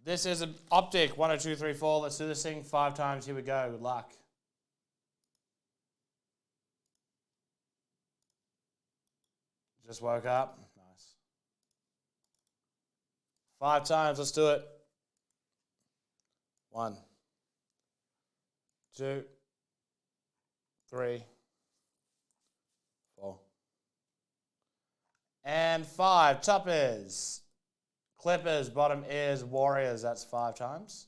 This is an Optic. 1, 2, 3, 4. Let's do this thing 5 times. Here we go. Good luck. Just woke up. Nice. 5 times. Let's do it. 1, 2, 3, 4. And 5. Top is Clippers. Bottom is Warriors. That's 5 times.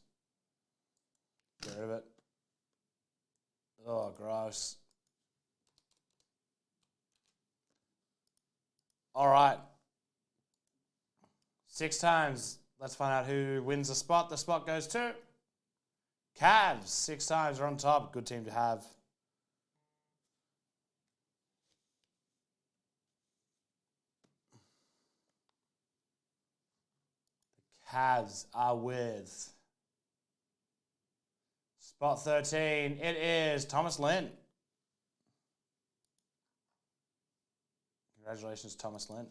Get rid of it. Oh, gross. All right. 6 times. Let's find out who wins the spot. The spot goes to Cavs. 6 times are on top. Good team to have. The Cavs are with spot 13. It is Thomas Lynn. Congratulations, Thomas Lynn.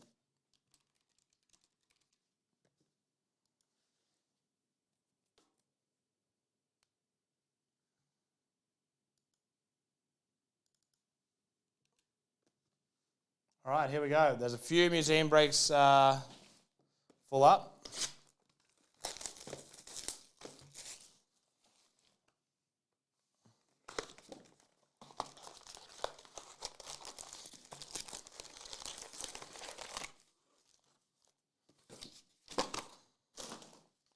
All right, here we go. There's a few museum breaks full up.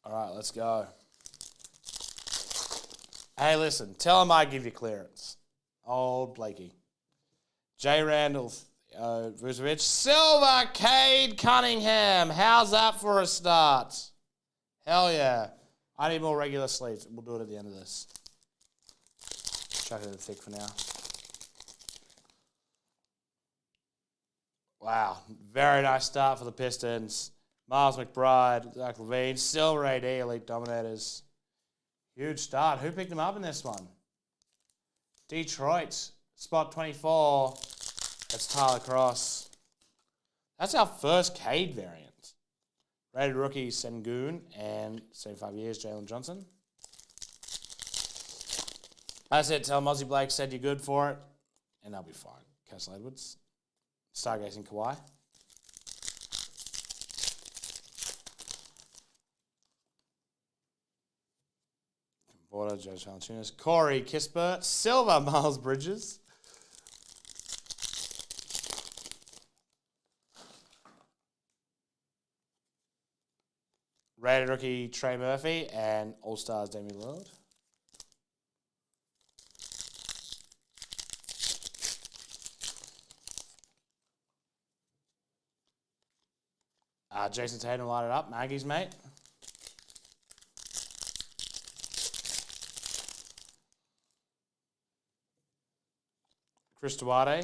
All right, let's go. Hey, listen, tell him I give you clearance. Old Blakey. J. Randall, Vucevic. Silver, Cade Cunningham. How's that for a start? Hell yeah. I need more regular sleeves. We'll do it at the end of this. Chuck it in the thick for now. Wow. Very nice start for the Pistons. Miles McBride, Zach LaVine, Silver AD, Elite Dominators. Huge start. Who picked them up in this one? Detroit, spot 24. That's Tyler Cross. That's our first Cade variant. Rated rookie, Sengun, and 75 years, Jalen Johnson. That's it. Tell Mozzie Blake said you're good for it, and they'll be fine. Castle Edwards. Stargazing Kawhi. Border, Judge Valanciunas. Corey Kispert. Silver, Miles Bridges. Rated rookie, Trey Murphy. And All-Stars, Damian Lillard. Jason Tatum light it up. Maggie's mate. Chris Duarte.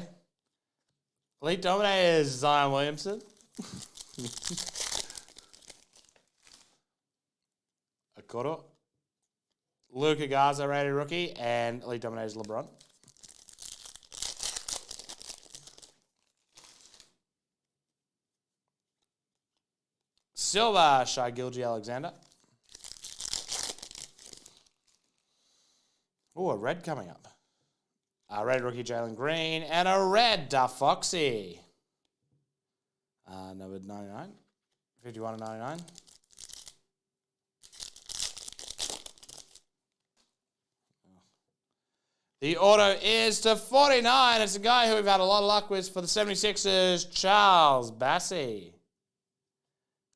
Elite Dominator is Zion Williamson. Okoro. Luka Garza, rated rookie. And Elite Dominator is LeBron. Silver, Shai Gilgeous-Alexander. Oh, a red coming up. Red rookie Jalen Green, and a red Duff Foxy. Number 99. 51 and 99. The auto is to 49. It's a guy who we've had a lot of luck with for the 76ers, Charles Bassey.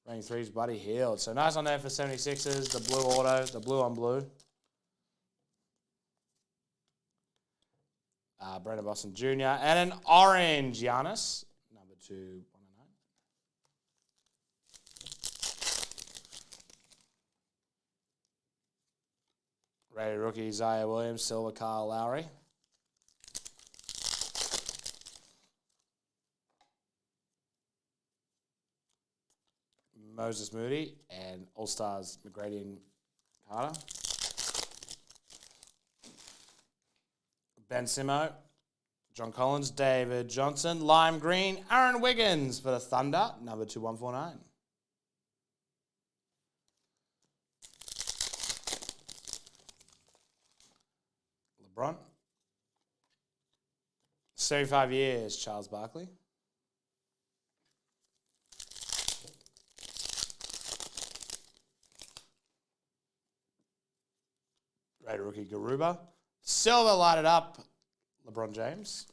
Ranking 3's Buddy Hield. So nice on there for 76ers. The blue auto, the blue on blue. Brandon Boston Jr. And an orange Giannis, number 2, 109. Rated rookie Isaiah Williams, silver Kyle Lowry. Moses Moody and All-Stars McGrady and Carter. Ben Simo, John Collins, David Johnson, Lime Green, Aaron Wiggins for the Thunder, number 2149. LeBron. 75 years, Charles Barkley. Rated rookie, Garuba. Silver lighted up, LeBron James.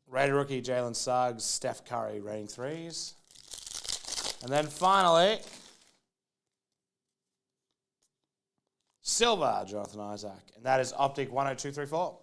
Rated rookie, Jalen Suggs, Steph Curry, rating 3s. And then finally, silver, Jonathan Isaac. And that is Optic 10234.